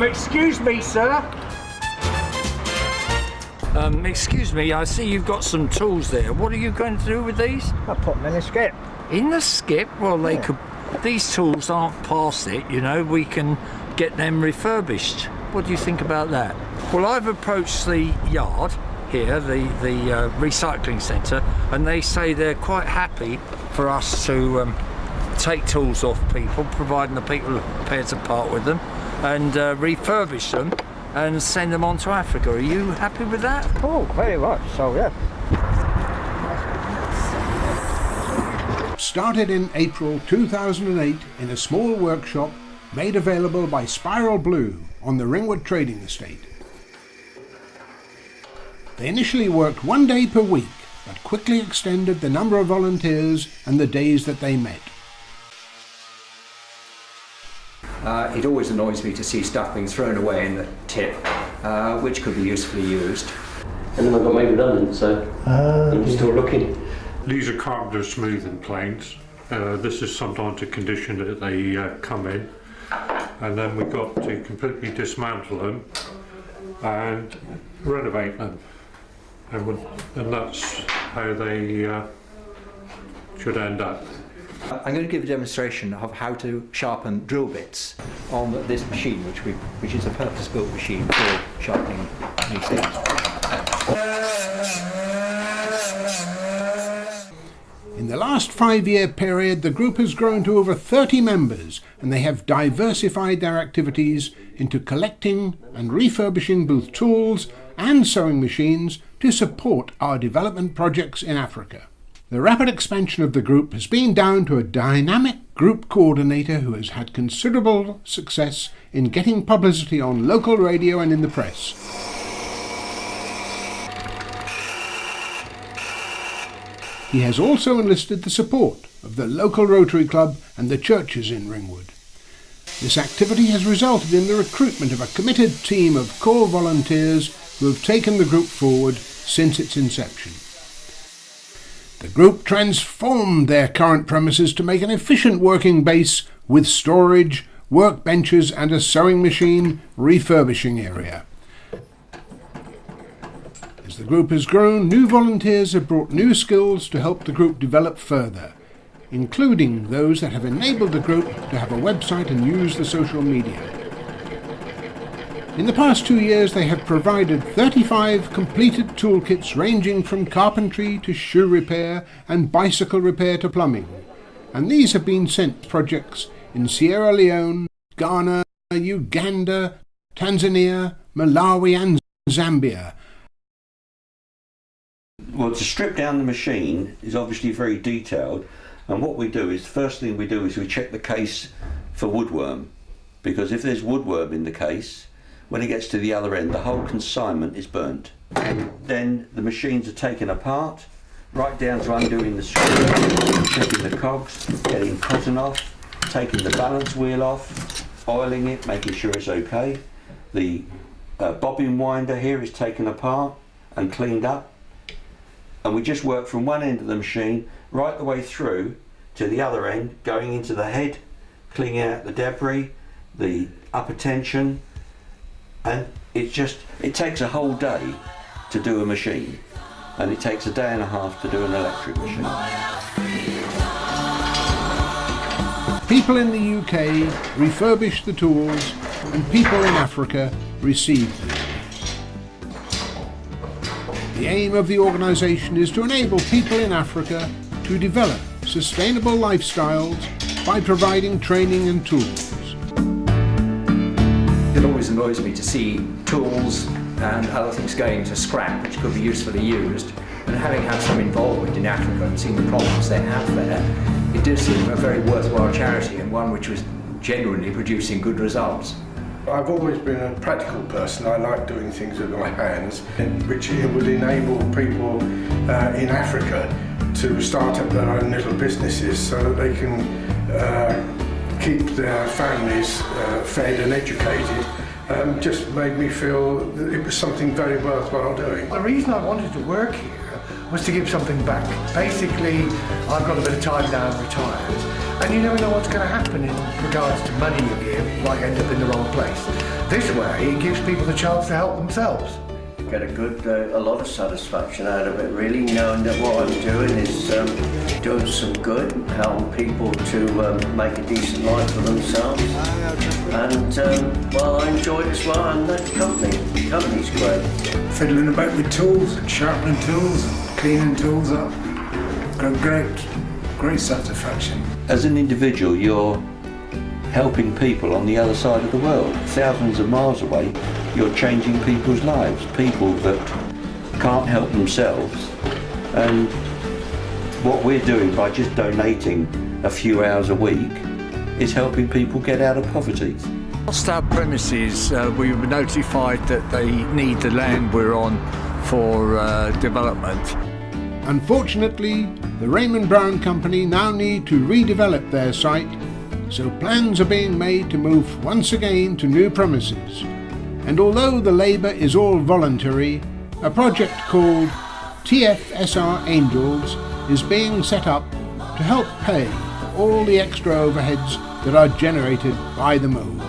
Excuse me, sir. Excuse me, I see you've got some tools there. What are you going to do with these? I put them in the skip. In the skip? Well, they could... These tools aren't past it, you know. We can get them refurbished. What do you think about that? Well, I've approached the yard here, the recycling centre, and they say they're quite happy for us to take tools off people, providing the people are prepared to part with them, and refurbish them and send them on to Africa. Are you happy with that? Oh, very much so, yeah. Started in April 2008 in a small workshop made available by Spiral Blue on the Ringwood Trading Estate. They initially worked 1 day per week, but quickly extended the number of volunteers and the days that they met. It always annoys me to see stuff being thrown away in the tip, which could be usefully used. And then I got made redundant, so I'm still looking. These are carpenter smoothing planes. This is sometimes a condition that they come in, and then we've got to completely dismantle them and renovate them, and that's how they should end up. I'm going to give a demonstration of how to sharpen drill bits on this machine, which is a purpose-built machine for sharpening these things. In the last 5-year period, the group has grown to over 30 members, and they have diversified their activities into collecting and refurbishing both tools and sewing machines to support our development projects in Africa. The rapid expansion of the group has been down to a dynamic group coordinator who has had considerable success in getting publicity on local radio and in the press. He has also enlisted the support of the local Rotary Club and the churches in Ringwood. This activity has resulted in the recruitment of a committed team of core volunteers who have taken the group forward since its inception. The group transformed their current premises to make an efficient working base with storage, workbenches and a sewing machine refurbishing area. As the group has grown, new volunteers have brought new skills to help the group develop further, including those that have enabled the group to have a website and use the social media. In the past 2 years, they have provided 35 completed toolkits ranging from carpentry to shoe repair and bicycle repair to plumbing, and these have been sent to projects in Sierra Leone, Ghana, Uganda, Tanzania, Malawi and Zambia. Well, to strip down the machine is obviously very detailed, and what we do is, the first thing we do is we check the case for woodworm, because if there's woodworm in the case, when it gets to the other end, the whole consignment is burnt. And then the machines are taken apart, right down to undoing the screw, checking the cogs, getting cotton off, taking the balance wheel off, oiling it, making sure it's okay. The bobbin winder here is taken apart and cleaned up. And we just work from one end of the machine right the way through to the other end, going into the head, cleaning out the debris, the upper tension, and it takes a whole day to do a machine, and it takes a day and a half to do an electric machine. People in the UK refurbish the tools and people in Africa receive them. The aim of the organisation is to enable people in Africa to develop sustainable lifestyles by providing training and tools. It always annoys me to see tools and other things going to scrap which could be usefully used, and having had some involvement in Africa and seeing the problems they have there, it does seem a very worthwhile charity and one which was genuinely producing good results. I've always been a practical person. I like doing things with my hands, which would enable people in Africa to start up their own little businesses so that they can keep their families fed and educated. Just made me feel that it was something very worthwhile doing. The reason I wanted to work here was to give something back. Basically, I've got a bit of time now, I'm retired, and you never know what's going to happen in regards to money you give, like end up in the wrong place. This way, it gives people the chance to help themselves. Get a lot of satisfaction out of it, really, knowing that what I'm doing is doing some good, helping people to make a decent life for themselves. And, well, I enjoy it as well, and the company's great. Fiddling about with tools and sharpening tools and cleaning tools up. Got great satisfaction. As an individual, you're helping people on the other side of the world. Thousands of miles away, you're changing people's lives, people that can't help themselves. And what we're doing by just donating a few hours a week is helping people get out of poverty. Whilst our premises, we were notified that they need the land we're on for development. Unfortunately, the Raymond Brown Company now need to redevelop their site, so plans are being made to move once again to new premises. And although the labour is all voluntary, a project called TFSR Angels is being set up to help pay for all the extra overheads that are generated by the move.